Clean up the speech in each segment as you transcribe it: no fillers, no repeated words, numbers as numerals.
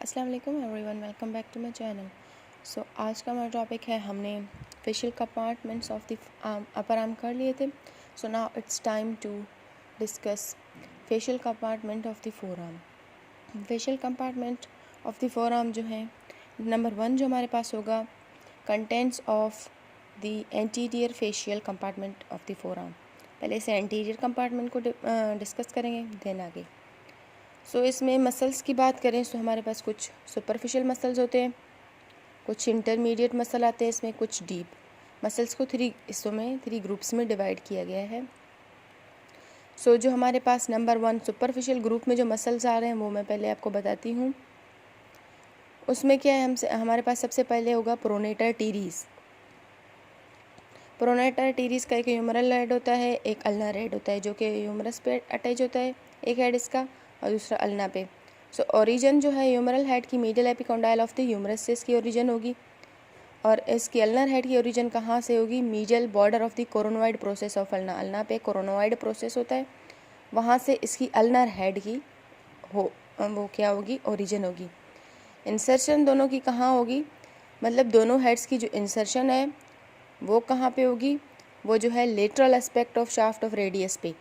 अस्सलाम वालेकुम everyone, welcome back to my channel. आज का हमारा टॉपिक है, हमने fascial compartments of the upper arm कर लिए थे। So now it's time to discuss fascial compartment of the forearm. Fascial compartment of the forearm जो है, नंबर 1 जो हमारे पास होगा, contents of the anterior fascial compartment of the forearm. पहले से एंटीरियर कंपार्टमेंट को discuss करेंगे, देन आगे। इसमें मसल्स की बात करें तो हमारे पास कुछ सुपरफिशियल मसल्स होते हैं, कुछ इंटरमीडिएट मसल आते हैं, इसमें कुछ डीप मसल्स को 3 हिस्सों में 3 ग्रुप्स में डिवाइड किया गया है। जो हमारे पास नंबर 1 सुपरफिशियल ग्रुप में जो मसल्स आ रहे हैं वो मैं पहले आपको बताती हूँ। उसमें क्या है, हमारे पास सबसे पहले होगा प्रोनेटर टीरीज। प्रोनेटर टीरीज का एक ह्यूमरल हेड होता है, एक अल्नर हेड होता है, जो कि ह्यूमरस पे अटैच होता है, एक हेड इसका, और दूसरा अल्ना पे। ओरिजिन जो है ह्यूमरल हेड की medial epicondyle of the humerus से इसकी ओरिजिन होगी, और इसकी अल्नर हेड की ओरिजिन कहाँ से होगी? Medial border of the coronoid process of ulna. Ulna पे कोरोनोइड प्रोसेस होता है, वहाँ से इसकी अल्नर हेड की वो क्या होगी? ओरिजिन होगी। इंसर्शन दोनों की कहाँ होगी? मतलब दोनों हेड्स की जो इंसर्शन है वो कहाँ पे होगी? वो जो है lateral aspect of shaft of radius पे।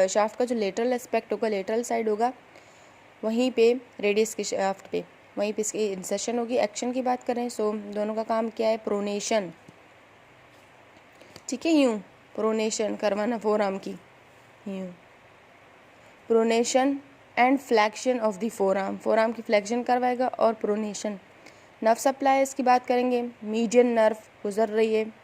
शाफ्ट का जो लेटरल एस्पेक्ट होगा, लेटरल साइड होगा, वहीं पे रेडियस के शाफ्ट पे, वहीं पे इसकी इंसर्शन होगी। एक्शन की बात करें दोनों का काम क्या है? प्रोनेशन, ठीक है, यूँ प्रोनेशन करवाना फोर आर्म की, यूँ pronation and flexion of the four arm की फ्लैक्शन करवाएगा, और प्रोनेशन। नर्व सप्लाई इसकी बात करेंगे, मीडियन नर्व गुजर रही है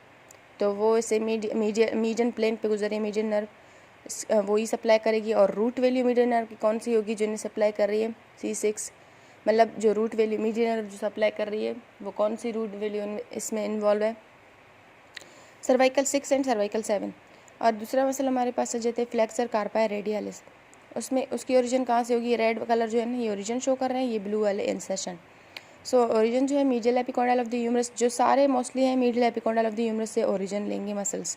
तो वो इसे मीडियन प्लेन पे गुजर रही है, मीडियन नर्व वो ही सप्लाई करेगी। और रूट वैल्यू मीडियन नर्व की कौन सी होगी? जो इन्हें सप्लाई कर रही है C6, मतलब जो रूट वैल्यू मीडियन नर्व जो सप्लाई कर रही है वो कौन सी रूट वैल्यू इसमें इन्वॉल्व है? Cervical 6 and cervical 7। और दूसरा मसल हमारे पास आ जाते हैं फ्लेक्सर कार्पाई रेडियलिस। उसमें उसकी ओरिजिन कहाँ से होगी? रेड कलर जो है ना, ये ओरिजिन शो कर रहे हैं, ये ब्लू वाले इंसर्शन। ओरिजिन जो है medial epicondyle of the humerus, जो सारे मोस्टली हैं medial epicondyle of the humerus से ओरिजिन लेंगे मसल्स।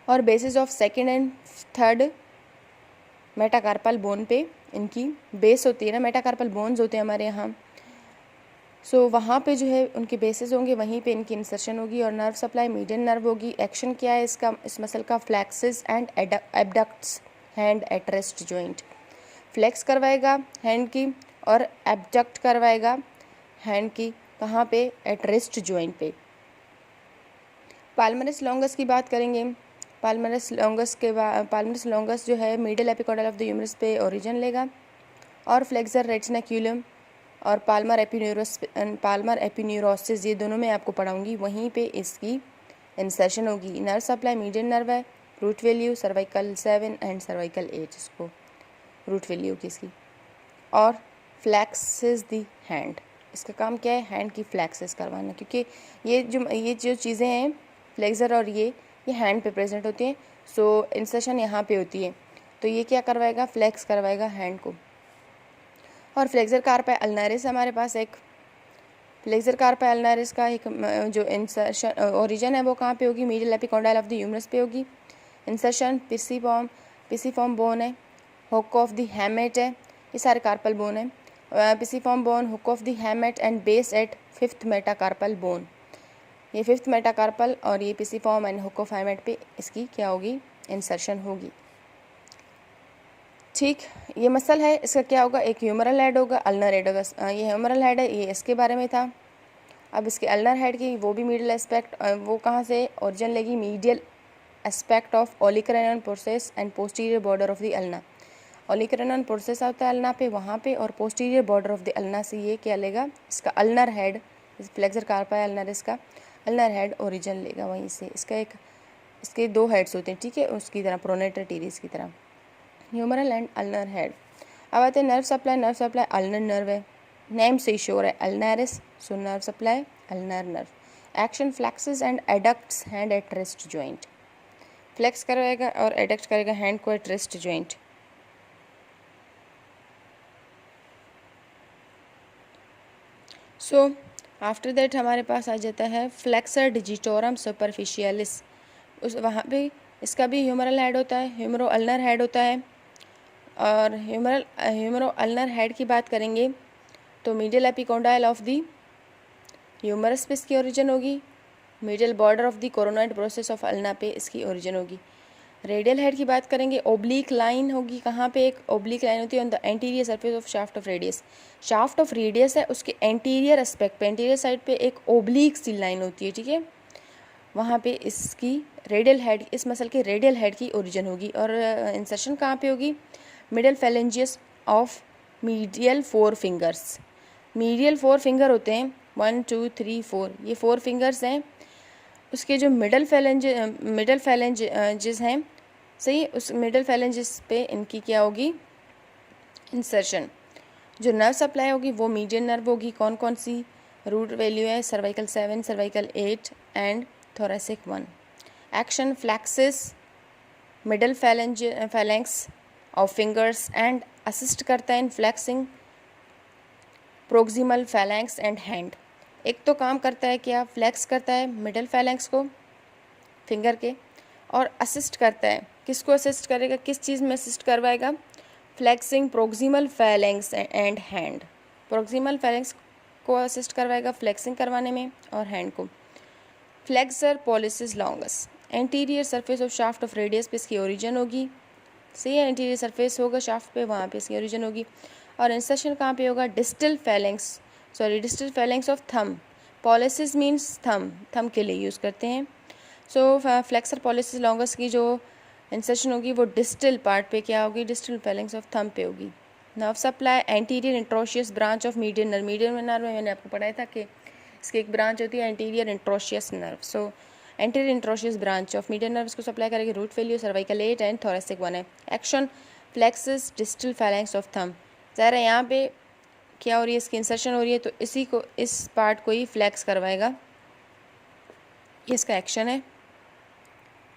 और basis of second and third metacarpal bone पे इनकी बेस होती है ना, मेटाकार्पल बोन्स होते हैं हमारे यहाँ। वहाँ पे जो है उनके बेसिस होंगे, वहीं पे इनकी इंसर्शन होगी। और नर्व सप्लाई मीडियन नर्व होगी। एक्शन क्या है इसका, इस मसल का? Flexes and abducts hand at wrist joint. Flex करवाएगा हैंड की, और एबडक्ट करवाएगा हैंड की, कहाँ पे? एट रेस्ट जॉइंट पे। पाल्मरस लॉन्गस की बात करेंगे। पाल्मरस लॉन्गस जो है medial epicondyle of the humerus पे ओरिजिन लेगा। और फ्लेक्सर रेटिनाक्यूलम और पाल्मर एपिन्यूरोसिस, ये दोनों मैं आपको पढ़ाऊंगी, वहीं पे इसकी इंसर्शन होगी। नर्व सप्लाई मीडियन नर्व है, root value cervical 7 and cervical 8, इसको रूट वैल्यू की इसकी। और फ्लैक्सिस दी हैंड, इसका काम क्या है? हैंड की फ्लैक्सिस करवाना, क्योंकि ये जो चीज़ें हैं फ्लेक्सर और ये हैंड पे प्रेजेंट होती हैं। इंसर्शन यहाँ पे होती है, तो ये क्या करवाएगा? फ्लैक्स करवाएगा हैंड को। और फ्लेक्सर कार्पाई अल्नारिस हमारे पास एक फ्लेक्सर कार्पाई अल्नारिस का एक जो इंसर्शन ओरिजिन है वो कहाँ पे होगी? Medial epicondyle of the humerus पे होगी। इंसर्शन पिसिफॉर्म बोन है, हुक ऑफ द हैमेट है, ये सारे कार्पल बोन है। Pisiform bone, hook of the hamate and base at 5th metacarpal bone, ये 5th मेटाकार्पल और ये pisiform and hook of hamate पे इसकी क्या होगी? इंसर्शन होगी। ठीक, ये मसल है, इसका क्या होगा? एक ह्यूमरल हेड होगा, अल्नर हेड होगा। ये ह्यूमरल हेड है, ये इसके बारे में था। अब इसके अल्नर हेड की वो भी मीडियल एस्पेक्ट, वो कहाँ से ओरिजिन लेगी? Medial aspect of olecranon process and posterior border of the ulna. Olecranon process होता है अल्ना पे, वहाँ पे, और posterior border of the ulna से ये क्या लेगा? इसका ulnar head, flexor carpi ulnar, इसका अल्नर हेड ओरिजिन लेगा वहीं से। इसके 2 हेड्स होते हैं, ठीक है, उसकी तरह प्रोनेटर टीरीज की तरह, ह्यूमरल एंड अल्नर हेड। अब आते हैं नर्व सप्लाई अल्नर नर्व है, नेम से ही श्योर है, ulnaris, nerve supply ulnar nerve. Action flexes and adducts hand at wrist joint, flex करेगा और एडक्ट करेगा हैंड को at wrist joint. After that हमारे पास आ जाता है फ्लेक्सर डिजिटोरम सुपरफिशियलिस। वहाँ पे इसका भी ह्यूमरल हेड होता है, ह्यूमरो अल्नर हेड होता है। और ह्यूमरो अल्नर हेड की बात करेंगे तो medial epicondyle of the humerus पे इसकी ओरिजिन होगी, medial border of the coronoid process of ulna पे इसकी ओरिजिन होगी। रेडियल हेड की बात करेंगे, ओब्लिक लाइन होगी, कहाँ पे एक ओब्लिक लाइन होती है on the anterior surface of shaft of radius. Shaft of radius है, उसके एंटीरियर एस्पेक्ट पे, एंटीरियर साइड पे एक ओब्लिक सी लाइन होती है, ठीक है, वहाँ पे इसकी रेडियल हेड, इस मसल के रेडियल हेड की ओरिजिन होगी। और इंसर्शन कहाँ पे होगी, middle phalanges of medial 4 fingers. Medial 4 finger होते हैं 1 2 3 4, ये 4 फिंगर्स हैं, उसके जो मिडल फैलेंजेस हैं, सही, उस मिडल फैलेंजेस पे इनकी क्या होगी, इंसर्शन। जो नर्व सप्लाई होगी वो मीडियन नर्व होगी, कौन कौन सी, रूट वैल्यू है cervical 7, cervical 8 and thoracic 1। Action flexes middle phalanx of fingers and assist करता है in flexing proximal phalanx and hand. एक तो काम करता है क्या, फ्लैक्स करता है मिडल फैलेंक्स को फिंगर के, और असिस्ट करता है, किसको असिस्ट करेगा, किस चीज़ में असिस्ट करवाएगा, flexing proximal phalanx and hand. Proximal phalanx को असिस्ट करवाएगा फ्लैक्सिंग करवाने में, और हैंड को। Flexor pollicis longus, anterior surface of shaft of radius पे इसकी ओरिजिन होगी, सही है, एंटीरियर सरफेस होगा शाफ्ट पे, वहाँ पे इसकी ओरिजिन होगी। और इंसर्शन कहाँ पे होगा, distal phalanx of thumb. Pollicis means thumb के लिए यूज़ करते हैं। सो फ्लेक्सर पॉलिसिस लॉन्गस की जो इंसर्शन होगी वो डिस्टल पार्ट पे क्या होगी, डिस्टल फैलेंक्स ऑफ थंब पे होगी। Nerve supply anterior interosseous branch of median nerve. Median nerve में मैंने आपको पढ़ाया था कि इसकी एक ब्रांच होती है anterior interosseous nerve. So anterior interosseous branch of median nerve को सप्लाई करेगी root value cervical 8 and thoracic 1 है। Action flexes distal phalanx of thumb. ज़ाहिर है यहाँ पे क्या हो रही है, इसकी इंसर्शन हो रही है, तो इसी को, इस पार्ट को ही फ्लैक्स करवाएगा, ये इसका एक्शन है।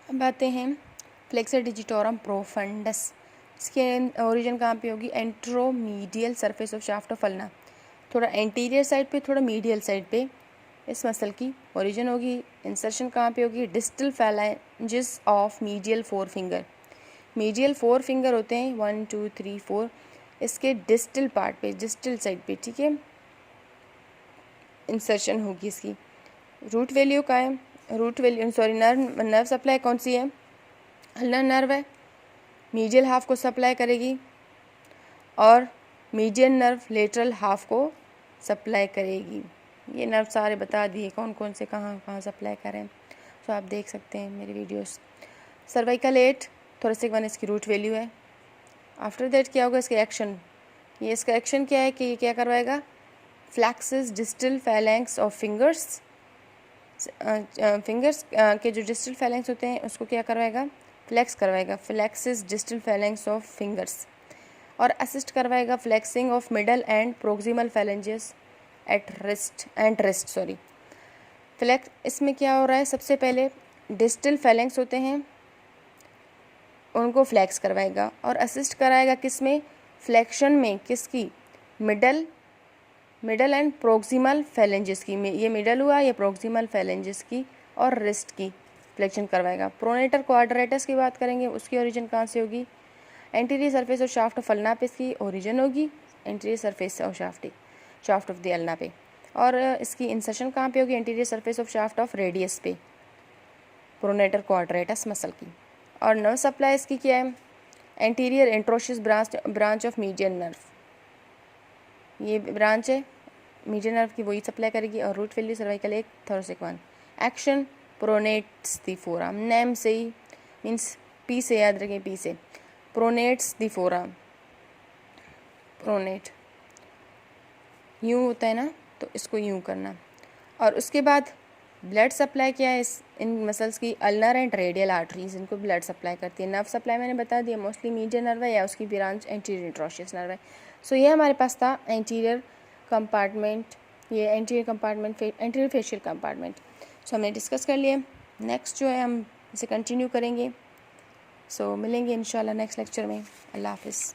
अब आते हैं फ्लेक्सर डिजिटोरम प्रोफंडस। इसके ओरिजिन कहाँ पे होगी, anteromedial surface of shaft of ulna. थोड़ा एंटीरियर साइड पे, थोड़ा मीडियल साइड पे इस मसल की ओरिजिन होगी। इंसर्शन कहाँ पे होगी, distal phalanges of medial 4 finger. Medial 4 finger होते हैं 1 2 3 4, इसके डिस्टल पार्ट पे, डिस्टल साइड पे, ठीक है, इंसर्शन होगी इसकी। रूट वैल्यू का है, रूट वैल्यू नर्व सप्लाई कौन सी है, अल्नर नर्व है, मीडियल हाफ को सप्लाई करेगी, और मीडियन नर्व लेटरल हाफ को सप्लाई करेगी। ये नर्व सारे बता दिए कौन कौन से कहाँ कहाँ सप्लाई करें, तो आप देख सकते हैं मेरी वीडियोस। सर्वाइकल 8 थोरेसिक 1 इसकी रूट वैल्यू है। आफ्टर दैट क्या होगा, इसके एक्शन, ये इसका एक्शन क्या है कि ये क्या करवाएगा, flexes distal phalanx of fingers के जो डिस्टल फैलेंक्स होते हैं उसको क्या करवाएगा, फ्लैक्स करवाएगा, flexes distal phalanx of fingers, और असिस्ट करवाएगा flexing of middle and proximal phalanges at wrist sorry. Flex इसमें क्या हो रहा है, सबसे पहले डिस्टल फैलेंक्स होते हैं उनको फ्लैक्स करवाएगा, और असिस्ट कराएगा किस में, फ्लैक्शन में, किसकी, मिडल एंड प्रोक्सिमल फैलेंजेस की। ये मिडल हुआ, ये प्रोक्सिमल फैलेंजेस की, और रिस्ट की फ्लेक्शन करवाएगा। प्रोनेटर क्वाड्रेटस की बात करेंगे, उसकी ओरिजिन कहाँ से होगी, anterior surface of shaft of ulna पे इसकी ओरिजिन होगी, anterior surface of shaft of the ulna पे। और इसकी इंसर्शन कहाँ पे होगी, anterior surface of shaft of radius पे, प्रोनेटर क्वाड्रेटस मसल की। और नर्व सप्लाई इसकी क्या है, anterior interosseous branch of median nerve, ये ब्रांच है मीडियन नर्व की, वही सप्लाई करेगी। और root value cervical 1 thoracic 1। Action pronates the forearm, name से ही मीन्स पी से याद रखें, पी से, प्रोनेट्स द फोरआर्म, प्रोनेट यूँ होता है ना, तो इसको यूँ करना। और उसके बाद ब्लड सप्लाई क्या है इन मसल्स की, अल्नर एंड रेडियल आर्टरीज, इनको ब्लड सप्लाई करती है। नर्व सप्लाई मैंने बता दिया, मोस्टली मीडियन नर्व है या उसकी ब्रांच एंटीरियर इंट्रोशियस नर्व है। सो ये हमारे पास था एंटीरियर कंपार्टमेंट, ये एंटीरियर फेशियल कंपार्टमेंट। सो हमने डिस्कस कर लिया। नेक्स्ट जो है हम इसे कंटिन्यू करेंगे। सो मिलेंगे इंशाल्लाह नेक्स्ट लेक्चर में। अल्लाह हाफिज़।